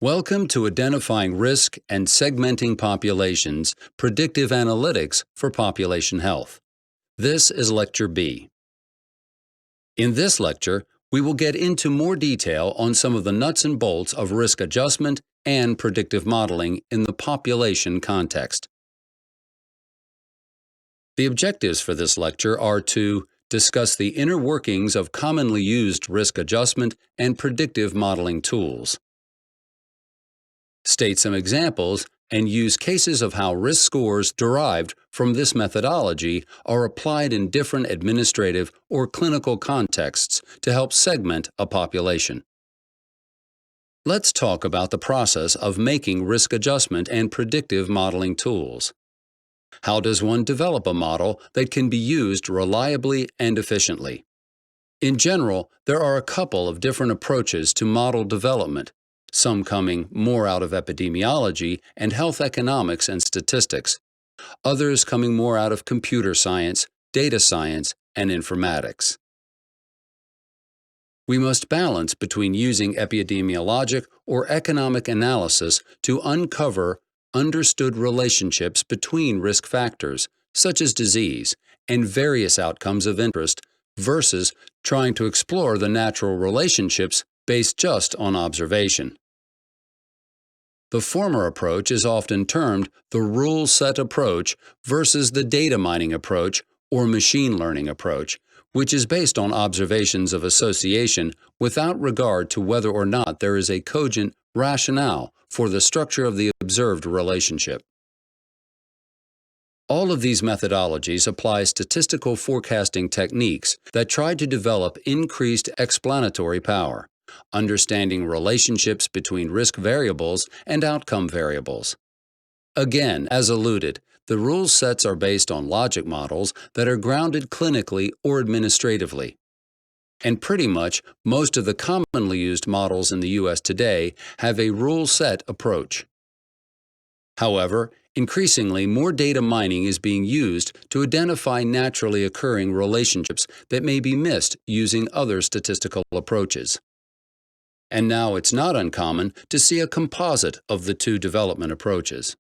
Welcome to Identifying Risk and Segmenting Populations, Predictive Analytics for Population Health. This is Lecture B. In this lecture, we will get into more detail on some of the nuts and bolts of risk adjustment and predictive modeling in the population context. The objectives for this lecture are to discuss the inner workings of commonly used risk adjustment and predictive modeling tools, state some examples, and use cases of how risk scores derived from this methodology are applied in different administrative or clinical contexts to help segment a population. Let's talk about the process of making risk adjustment and predictive modeling tools. How does one develop a model that can be used reliably and efficiently? In general, there are a couple of different approaches to model development, some coming more out of epidemiology and health economics and statistics, others coming more out of computer science, data science, and informatics. We must balance between using epidemiologic or economic analysis to uncover understood relationships between risk factors, such as disease, and various outcomes of interest, versus trying to explore the natural relationships based just on observation. The former approach is often termed the rule set approach versus the data mining approach or machine learning approach, which is based on observations of association without regard to whether or not there is a cogent rationale for the structure of the observed relationship. All of these methodologies apply statistical forecasting techniques that try to develop increased explanatory power, understanding relationships between risk variables and outcome variables. Again, as alluded, the rule sets are based on logic models that are grounded clinically or administratively. And pretty much most of the commonly used models in the U.S. today have a rule set approach. However, increasingly more data mining is being used to identify naturally occurring relationships that may be missed using other statistical approaches. And now it's not uncommon to see a composite of the two development approaches.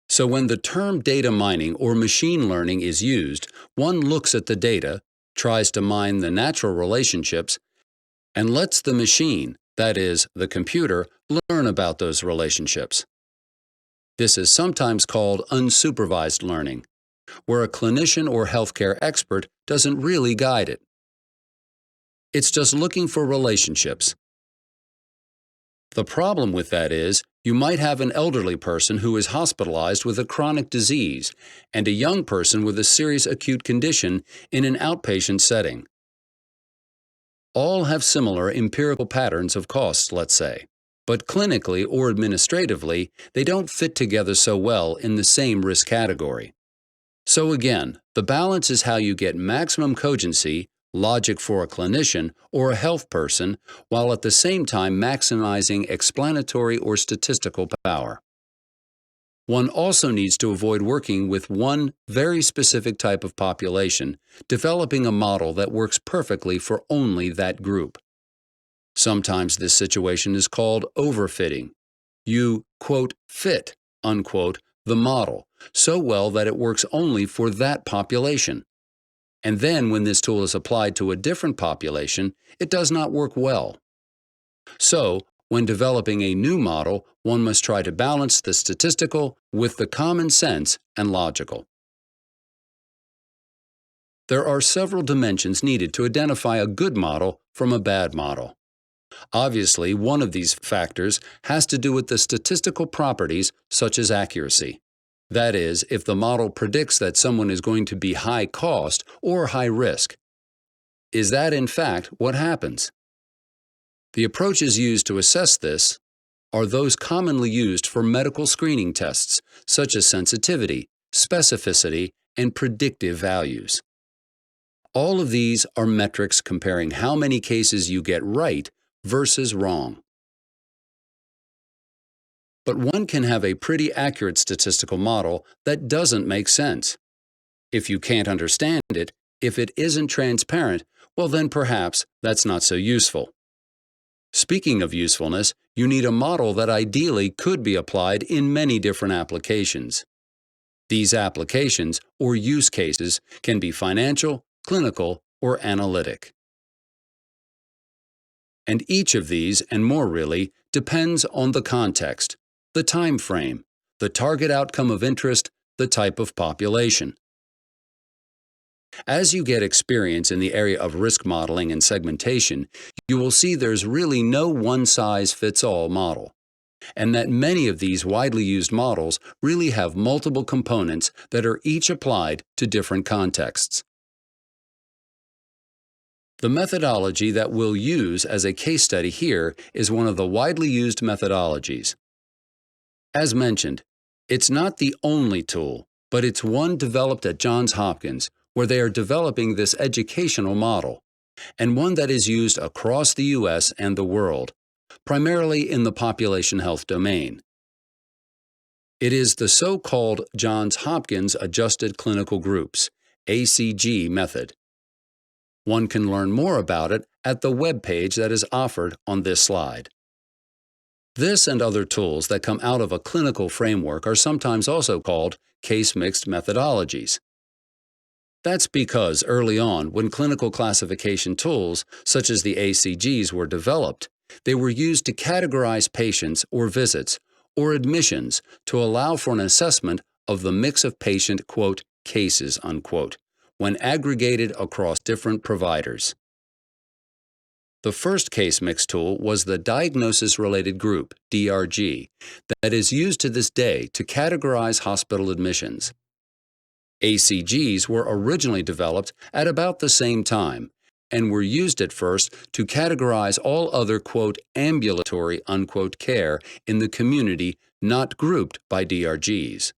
So when the term data mining or machine learning is used, one looks at the data, tries to mine the natural relationships, and lets the machine, that is, the computer, learn about those relationships. This is sometimes called unsupervised learning, where a clinician or healthcare expert doesn't really guide it. It's just looking for relationships. The problem with that is, you might have an elderly person who is hospitalized with a chronic disease and a young person with a serious acute condition in an outpatient setting. All have similar empirical patterns of costs, let's say, but clinically or administratively, they don't fit together so well in the same risk category. So again, the balance is how you get maximum cogency, logic for a clinician or a health person, while at the same time maximizing explanatory or statistical power. One also needs to avoid working with one very specific type of population, developing a model that works perfectly for only that group. Sometimes this situation is called overfitting. You, quote, fit, unquote, the model so well that it works only for that population. And then when this tool is applied to a different population, it does not work well. So, when developing a new model, one must try to balance the statistical with the common sense and logical. There are several dimensions needed to identify a good model from a bad model. Obviously, one of these factors has to do with the statistical properties such as accuracy. That is, if the model predicts that someone is going to be high cost or high risk. Is that in fact what happens? The approaches used to assess this are those commonly used for medical screening tests, such as sensitivity, specificity, and predictive values. All of these are metrics comparing how many cases you get right versus wrong. But one can have a pretty accurate statistical model that doesn't make sense. If you can't understand it, if it isn't transparent, well then perhaps that's not so useful. Speaking of usefulness, you need a model that ideally could be applied in many different applications. These applications, or use cases, can be financial, clinical, or analytic. And each of these, and more really, depends on the context, the time frame, the target outcome of interest, the type of population. As you get experience in the area of risk modeling and segmentation, you will see there's really no one-size-fits-all model, and that many of these widely used models really have multiple components that are each applied to different contexts. The methodology that we'll use as a case study here is one of the widely used methodologies. As mentioned, it's not the only tool, but it's one developed at Johns Hopkins, where they are developing this educational model, and one that is used across the U.S. and the world, primarily in the population health domain. It is the so-called Johns Hopkins Adjusted Clinical Groups, ACG method. One can learn more about it at the web page that is offered on this slide. This and other tools that come out of a clinical framework are sometimes also called case-mixed methodologies. That's because early on, when clinical classification tools, such as the ACGs, were developed, they were used to categorize patients or visits or admissions to allow for an assessment of the mix of patient, quote, cases, unquote, when aggregated across different providers. The first case mix tool was the Diagnosis-Related Group, DRG, that is used to this day to categorize hospital admissions. ACGs were originally developed at about the same time and were used at first to categorize all other, quote, ambulatory, unquote, care in the community not grouped by DRGs.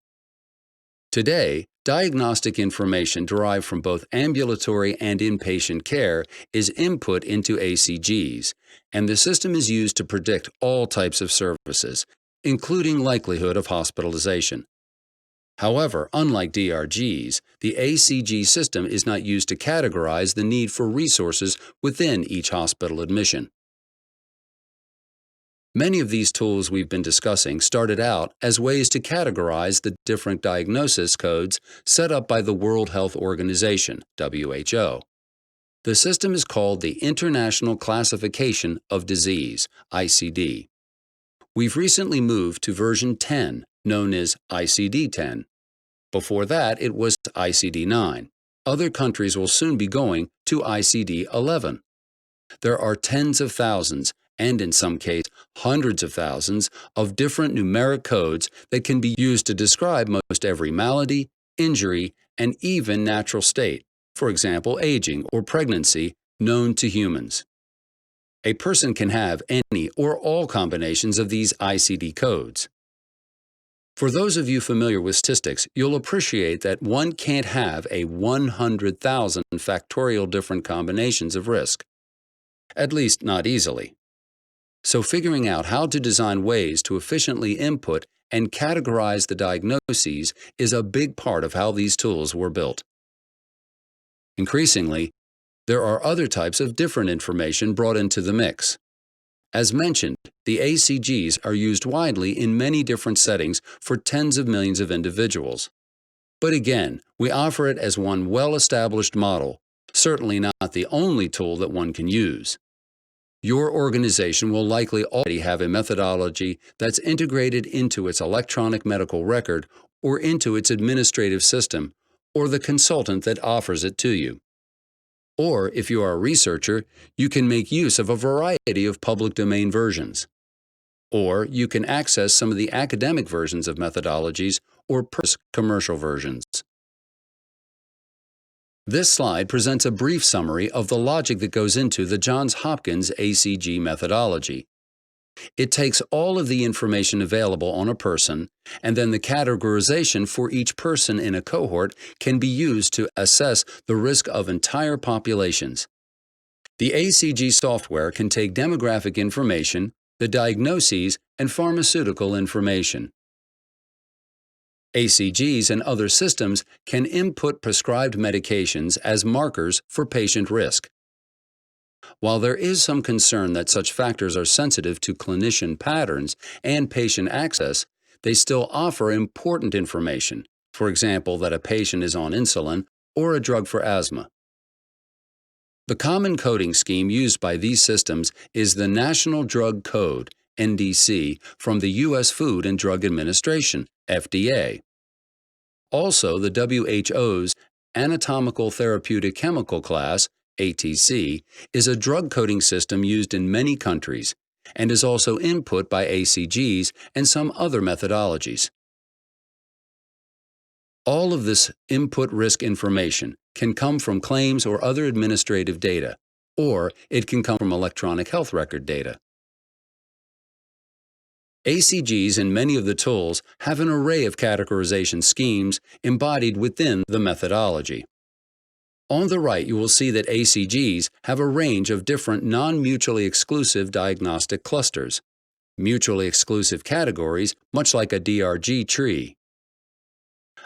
Today, diagnostic information derived from both ambulatory and inpatient care is input into ACGs, and the system is used to predict all types of services, including likelihood of hospitalization. However, unlike DRGs, the ACG system is not used to categorize the need for resources within each hospital admission. Many of these tools we've been discussing started out as ways to categorize the different diagnosis codes set up by the World Health Organization, WHO. The system is called the International Classification of Disease, ICD. We've recently moved to version 10, known as ICD-10. Before that, it was ICD-9. Other countries will soon be going to ICD-11. There are tens of thousands, and in some cases, hundreds of thousands of different numeric codes that can be used to describe most every malady, injury, and even natural state, for example, aging or pregnancy, known to humans. A person can have any or all combinations of these ICD codes. For those of you familiar with statistics, you'll appreciate that one can't have a 100,000 factorial different combinations of risk. At least not easily. So figuring out how to design ways to efficiently input and categorize the diagnoses is a big part of how these tools were built. Increasingly, there are other types of different information brought into the mix. As mentioned, the ACGs are used widely in many different settings for tens of millions of individuals. But again, we offer it as one well-established model, certainly not the only tool that one can use. Your organization will likely already have a methodology that's integrated into its electronic medical record or into its administrative system, or the consultant that offers it to you. Or, if you are a researcher, you can make use of a variety of public domain versions. Or you can access some of the academic versions of methodologies or commercial versions. This slide presents a brief summary of the logic that goes into the Johns Hopkins ACG methodology. It takes all of the information available on a person, and then the categorization for each person in a cohort can be used to assess the risk of entire populations. The ACG software can take demographic information, the diagnoses, and pharmaceutical information. ACGs and other systems can input prescribed medications as markers for patient risk. While there is some concern that such factors are sensitive to clinician patterns and patient access, they still offer important information, for example, that a patient is on insulin or a drug for asthma. The common coding scheme used by these systems is the National Drug Code, NDC, from the U.S. Food and Drug Administration, FDA. Also, the WHO's Anatomical Therapeutic Chemical Class, ATC, is a drug coding system used in many countries and is also input by ACGs and some other methodologies. All of this input risk information can come from claims or other administrative data, or it can come from electronic health record data. ACGs in many of the tools have an array of categorization schemes embodied within the methodology. On the right, you will see that ACGs have a range of different non-mutually exclusive diagnostic clusters, mutually exclusive categories, much like a DRG tree.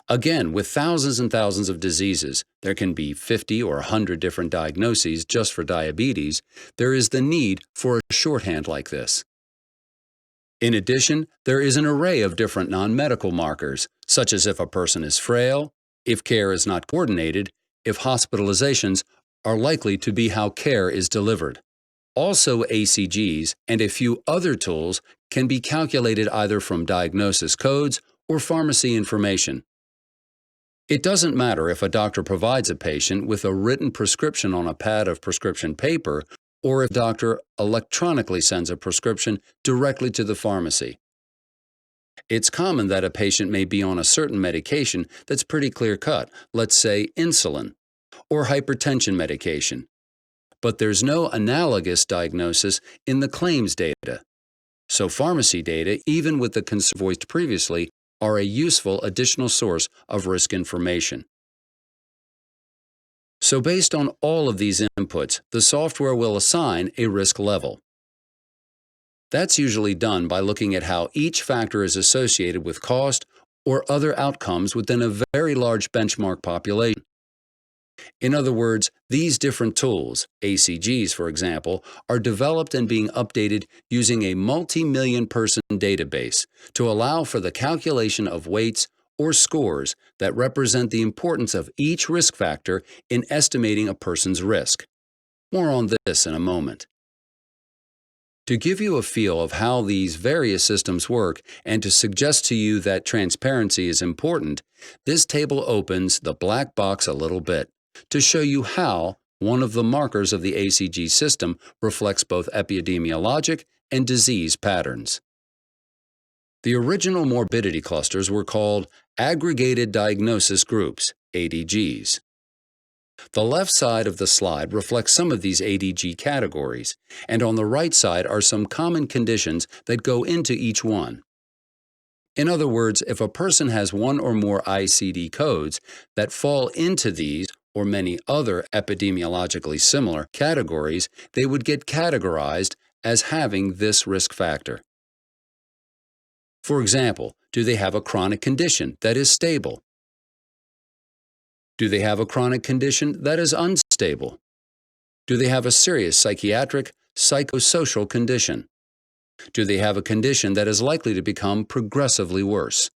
Again, with thousands and thousands of diseases, there can be 50 or 100 different diagnoses just for diabetes. There is the need for a shorthand like this. In addition, there is an array of different non-medical markers, such as if a person is frail, if care is not coordinated, if hospitalizations are likely to be how care is delivered. Also, ACGs and a few other tools can be calculated either from diagnosis codes or pharmacy information. It doesn't matter if a doctor provides a patient with a written prescription on a pad of prescription paper or if a doctor electronically sends a prescription directly to the pharmacy. It's common that a patient may be on a certain medication that's pretty clear-cut, let's say insulin, or hypertension medication. But there's no analogous diagnosis in the claims data. So pharmacy data, even with the concern voiced previously, are a useful additional source of risk information. So based on all of these inputs, the software will assign a risk level. That's usually done by looking at how each factor is associated with cost or other outcomes within a very large benchmark population. In other words, these different tools, ACGs for example, are developed and being updated using a multi-million person database to allow for the calculation of weights or scores that represent the importance of each risk factor in estimating a person's risk. More on this in a moment. To give you a feel of how these various systems work and to suggest to you that transparency is important, this table opens the black box a little bit to show you how one of the markers of the ACG system reflects both epidemiologic and disease patterns. The original morbidity clusters were called Aggregated Diagnosis Groups, ADGs. The left side of the slide reflects some of these ADG categories, and on the right side are some common conditions that go into each one. In other words, if a person has one or more ICD codes that fall into these or many other epidemiologically similar categories, they would get categorized as having this risk factor. For example, do they have a chronic condition that is stable? Do they have a chronic condition that is unstable? Do they have a serious psychiatric, psychosocial condition? Do they have a condition that is likely to become progressively worse?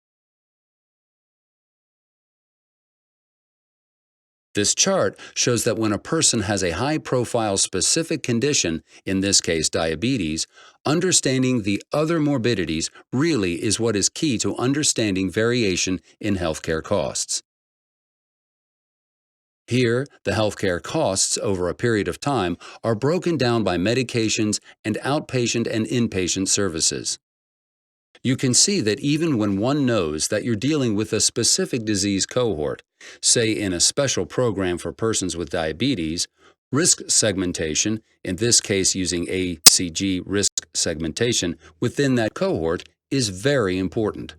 This chart shows that when a person has a high-profile specific condition, in this case diabetes, understanding the other morbidities really is what is key to understanding variation in healthcare costs. Here, the healthcare costs over a period of time are broken down by medications and outpatient and inpatient services. You can see that even when one knows that you're dealing with a specific disease cohort, say in a special program for persons with diabetes, risk segmentation, in this case using ACG risk segmentation within that cohort, is very important.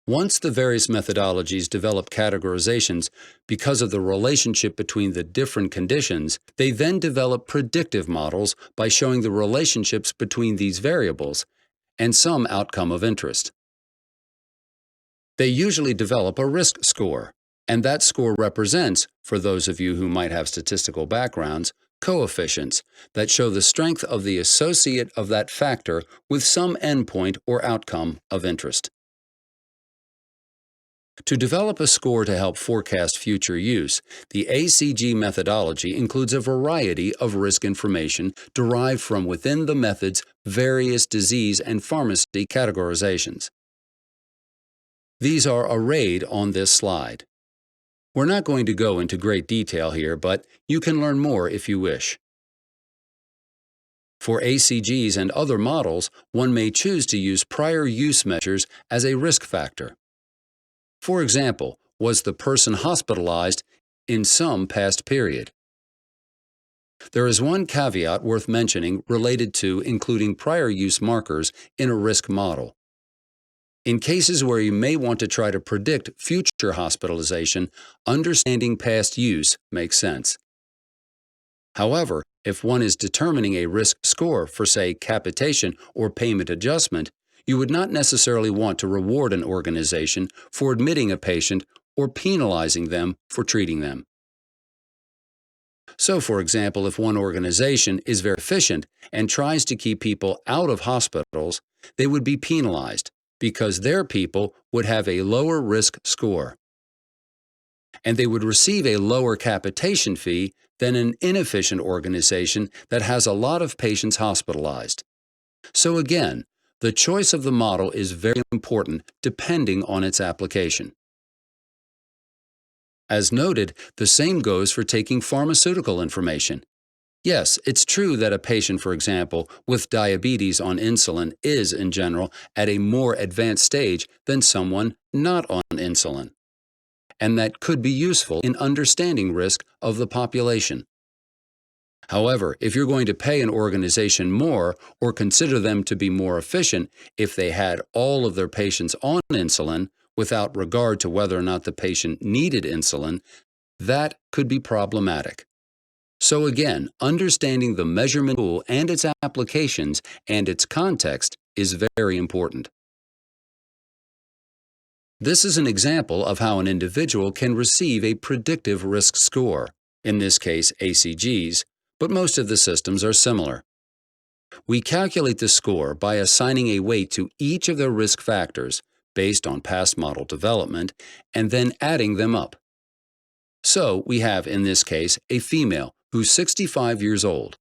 Once the various methodologies develop categorizations because of the relationship between the different conditions, they then develop predictive models by showing the relationships between these variables and some outcome of interest. They usually develop a risk score, And that score represents, for those of you who might have statistical backgrounds, coefficients that show the strength of the associate of that factor with some endpoint or outcome of interest. To develop a score to help forecast future use, the ACG methodology includes a variety of risk information derived from within the method's various disease and pharmacy categorizations. These are arrayed on this slide. We're not going to go into great detail here, but you can learn more if you wish. For ACGs and other models, one may choose to use prior use measures as a risk factor. For example, was the person hospitalized in some past period? There is one caveat worth mentioning related to including prior use markers in a risk model. In cases where you may want to try to predict future hospitalization, understanding past use makes sense. However, if one is determining a risk score for, say, capitation or payment adjustment, you would not necessarily want to reward an organization for admitting a patient or penalizing them for treating them. So, for example, if one organization is very efficient and tries to keep people out of hospitals, they would be penalized because their people would have a lower risk score. And they would receive a lower capitation fee than an inefficient organization that has a lot of patients hospitalized. So again, the choice of the model is very important depending on its application. As noted, the same goes for taking pharmaceutical information. Yes, it's true that a patient, for example, with diabetes on insulin is, in general, at a more advanced stage than someone not on insulin, and that could be useful in understanding risk of the population. However, if you're going to pay an organization more or consider them to be more efficient if they had all of their patients on insulin without regard to whether or not the patient needed insulin, that could be problematic. So again, understanding the measurement tool and its applications and its context is very important. This is an example of how an individual can receive a predictive risk score, in this case ACGs, but most of the systems are similar. We calculate the score by assigning a weight to each of the risk factors based on past model development and then adding them up. So we have, in this case, a female who's 65 years old.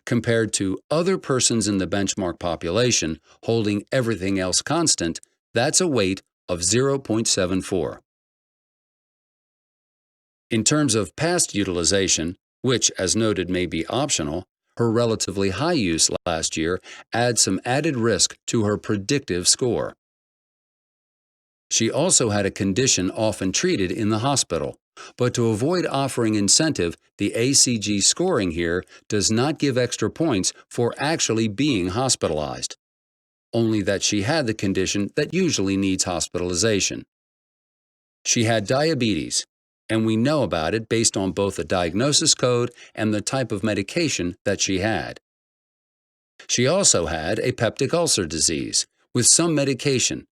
Compared to other persons in the benchmark population holding everything else constant, that's a weight of 0.74. In terms of past utilization, which, as noted, may be optional, her relatively high use last year adds some added risk to her predictive score. She also had a condition often treated in the hospital, but to avoid offering incentive, the ACG scoring here does not give extra points for actually being hospitalized, only that she had the condition that usually needs hospitalization. She had diabetes, and we know about it based on both the diagnosis code and the type of medication that she had. She also had a peptic ulcer disease with some medication,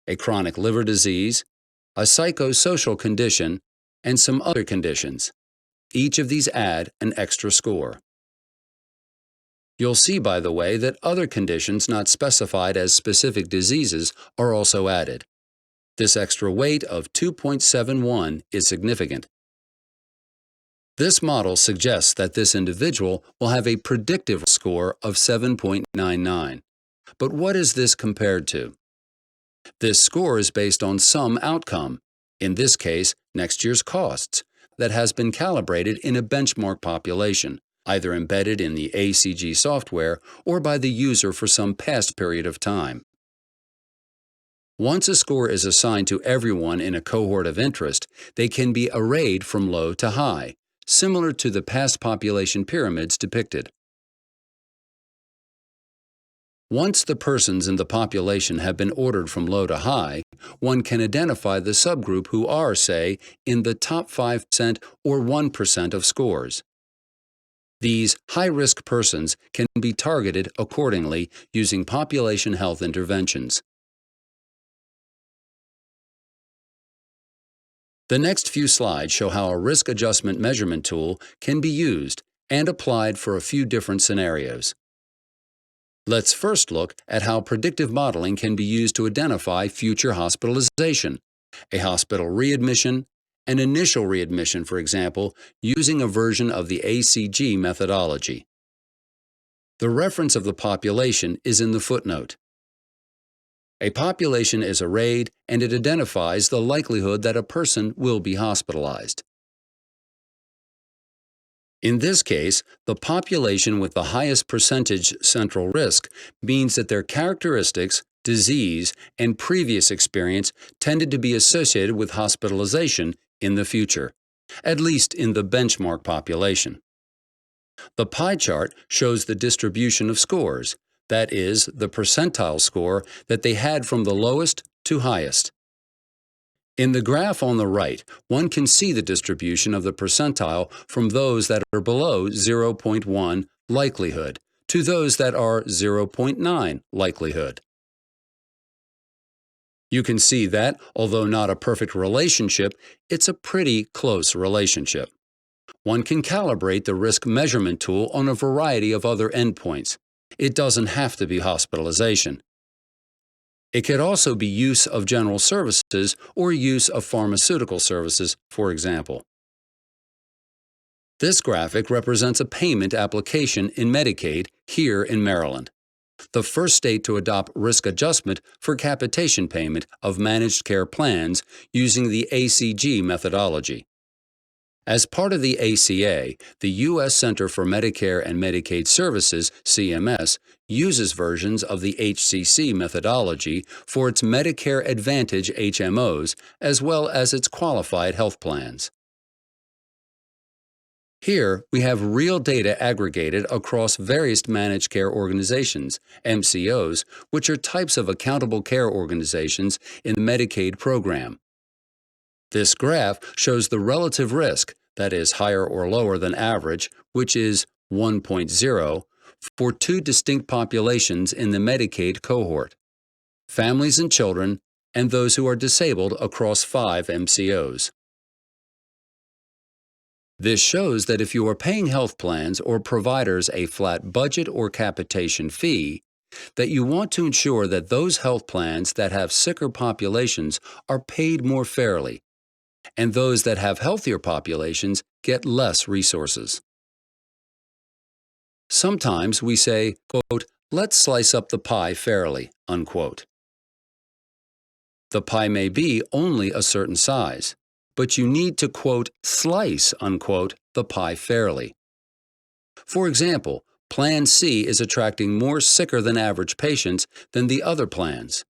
a chronic liver disease, a psychosocial condition, and some other conditions. Each of these add an extra score. You'll see, by the way, that other conditions not specified as specific diseases are also added. This extra weight of 2.71 is significant. This model suggests that this individual will have a predictive score of 7.99. But what is this compared to? This score is based on some outcome, in this case, next year's costs, that has been calibrated in a benchmark population, either embedded in the ACG software or by the user for some past period of time. Once a score is assigned to everyone in a cohort of interest, they can be arrayed from low to high, similar to the past population pyramids depicted. Once the persons in the population have been ordered from low to high, one can identify the subgroup who are, say, in the top 5% or 1% of scores. These high-risk persons can be targeted accordingly using population health interventions. The next few slides show how a risk adjustment measurement tool can be used and applied for a few different scenarios. Let's first look at how predictive modeling can be used to identify future hospitalization, a hospital readmission, an initial readmission, for example, using a version of the ACG methodology. The reference of the population is in the footnote. A population is arrayed and it identifies the likelihood that a person will be hospitalized. In this case, the population with the highest percentage central risk means that their characteristics, disease, and previous experience tended to be associated with hospitalization in the future, at least in the benchmark population. The pie chart shows the distribution of scores, that is, the percentile score that they had from the lowest to highest. In the graph on the right, one can see the distribution of the percentile from those that are below 0.1 likelihood to those that are 0.9 likelihood. You can see that, although not a perfect relationship, it's a pretty close relationship. One can calibrate the risk measurement tool on a variety of other endpoints. It doesn't have to be hospitalization. It could also be use of general services or use of pharmaceutical services, for example. This graphic represents a payment application in Medicaid here in Maryland, the first state to adopt risk adjustment for capitation payment of managed care plans using the ACG methodology. As part of the ACA, the U.S. Center for Medicare and Medicaid Services, CMS, uses versions of the HCC methodology for its Medicare Advantage HMOs as well as its qualified health plans. Here, we have real data aggregated across various managed care organizations, MCOs, which are types of accountable care organizations in the Medicaid program. This graph shows the relative risk, that is higher or lower than average, which is 1.0, for two distinct populations in the Medicaid cohort: families and children, and those who are disabled across 5 MCOs. This shows that if you are paying health plans or providers a flat budget or capitation fee, that you want to ensure that those health plans that have sicker populations are paid more fairly, and those that have healthier populations get less resources. Sometimes we say, quote, "Let's slice up the pie fairly," unquote. The pie may be only a certain size, but you need to, quote, "slice," unquote, the pie fairly. For example, Plan C is attracting more sicker than average patients than the other plans.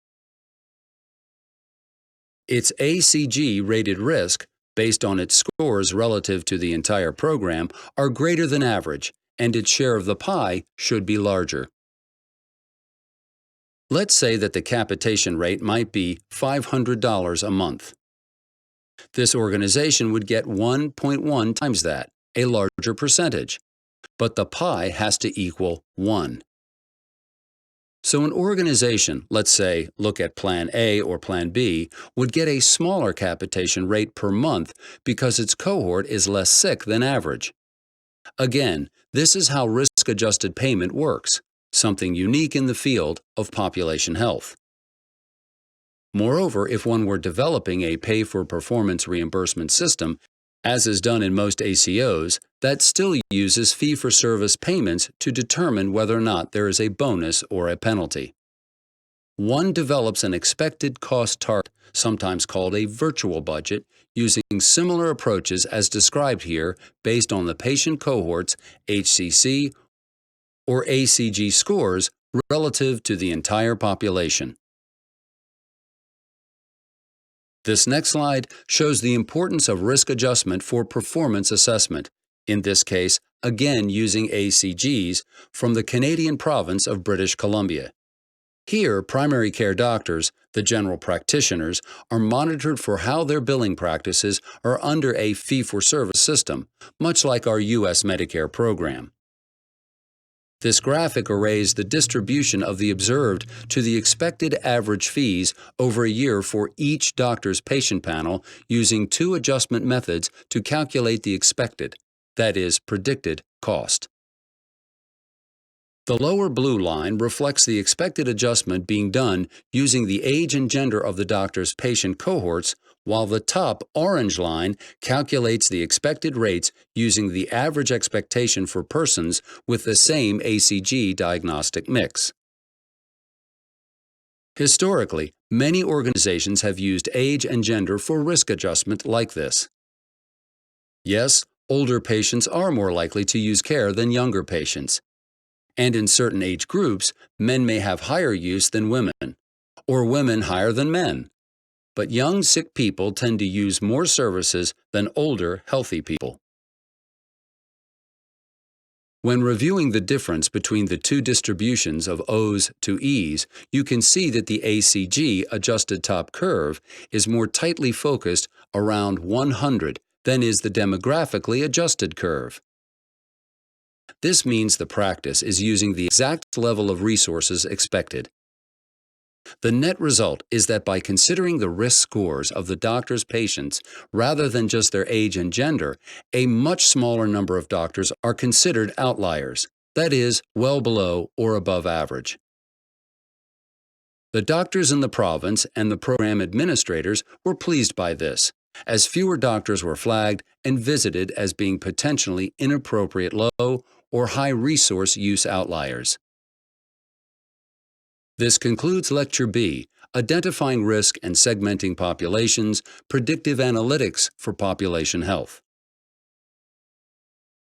Its ACG-rated risk, based on its scores relative to the entire program, are greater than average, and its share of the pie should be larger. Let's say that the capitation rate might be $500 a month. This organization would get 1.1 times that, a larger percentage, but the pie has to equal 1. So an organization, let's say, look at Plan A or Plan B, would get a smaller capitation rate per month because its cohort is less sick than average. Again, this is how risk-adjusted payment works, something unique in the field of population health. Moreover, if one were developing a pay-for-performance reimbursement system, as is done in most ACOs, that still uses fee-for-service payments to determine whether or not there is a bonus or a penalty. One develops an expected cost target, sometimes called a virtual budget, using similar approaches as described here based on the patient cohort's HCC or ACG scores relative to the entire population. This next slide shows the importance of risk adjustment for performance assessment, in this case, again using ACGs from the Canadian province of British Columbia. Here, primary care doctors, the general practitioners, are monitored for how their billing practices are under a fee-for-service system, much like our U.S. Medicare program. This graphic arrays the distribution of the observed to the expected average fees over a year for each doctor's patient panel using two adjustment methods to calculate the expected, that is, predicted, cost. The lower blue line reflects the expected adjustment being done using the age and gender of the doctor's patient cohorts, while the top orange line calculates the expected rates using the average expectation for persons with the same ACG diagnostic mix. Historically, many organizations have used age and gender for risk adjustment like this. Yes, older patients are more likely to use care than younger patients. And in certain age groups, men may have higher use than women, or women higher than men. But young, sick people tend to use more services than older, healthy people. When reviewing the difference between the two distributions of O's to E's, you can see that the ACG adjusted top curve is more tightly focused around 100 than is the demographically adjusted curve. This means the practice is using the exact level of resources expected. The net result is that by considering the risk scores of the doctor's patients rather than just their age and gender, a much smaller number of doctors are considered outliers, that is, well below or above average. The doctors in the province and the program administrators were pleased by this, as fewer doctors were flagged and visited as being potentially inappropriate low or high resource use outliers. This concludes Lecture B, Identifying Risk and Segmenting Populations, Predictive Analytics for Population Health.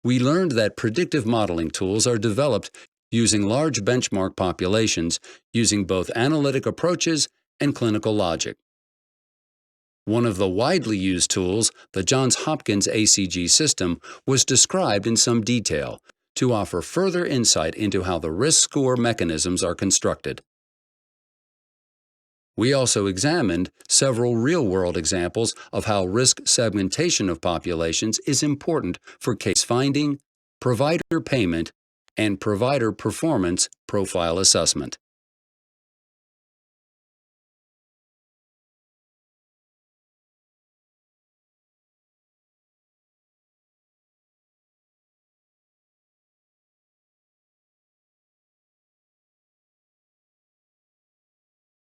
We learned that predictive modeling tools are developed using large benchmark populations using both analytic approaches and clinical logic. One of the widely used tools, the Johns Hopkins ACG system, was described in some detail to offer further insight into how the risk score mechanisms are constructed. We also examined several real-world examples of how risk segmentation of populations is important for case finding, provider payment, and provider performance profile assessment.